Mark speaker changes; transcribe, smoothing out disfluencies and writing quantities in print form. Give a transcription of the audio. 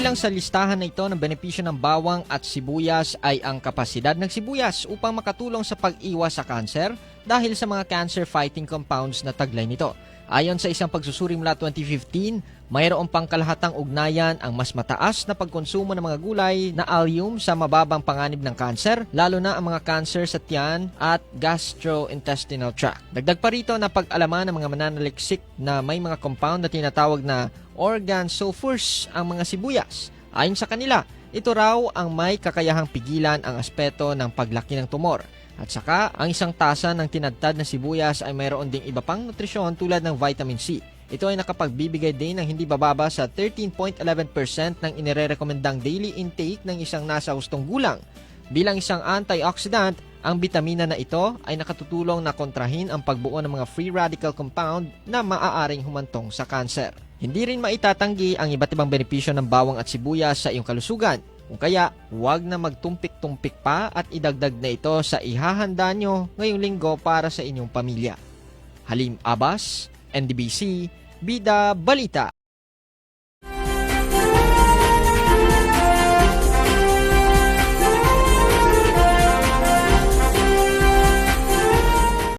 Speaker 1: Kabilang sa listahan na ito ng benepisyo ng bawang at sibuyas ay ang kapasidad ng sibuyas upang makatulong sa pag-iwas sa kanser dahil sa mga cancer-fighting compounds na taglay nito. Ayon sa isang pagsusuri mula 2015, mayroong pangkalahatang ugnayan ang mas mataas na pagkonsumo ng mga gulay na allium sa mababang panganib ng kanser, lalo na ang mga kanser sa tiyan at gastrointestinal tract. Dagdag pa rito na pag-alaman ng mga mananaliksik na may mga compound na tinatawag na organ sulfurs ang mga sibuyas. Ayon sa kanila, ito raw ang may kakayahang pigilan ang aspeto ng paglaki ng tumor. At saka, ang isang tasa ng tinadtad na sibuyas ay mayroon ding iba pang nutrisyon tulad ng vitamin C. Ito ay nakapagbibigay din ng hindi bababa sa 13.11% ng inirerekomendang daily intake ng isang nasa hustong gulang. Bilang isang antioxidant, ang bitamina na ito ay nakatutulong na kontrahin ang pagbuo ng mga free radical compound na maaaring humantong sa kanser. Hindi rin maitatanggi ang iba't ibang benepisyo ng bawang at sibuyas sa iyong kalusugan. Kung kaya, huwag na magtumpik-tumpik pa at idagdag na ito sa ihahanda nyo ngayong linggo para sa inyong pamilya. Halim Abbas, NDBC, Bida Balita.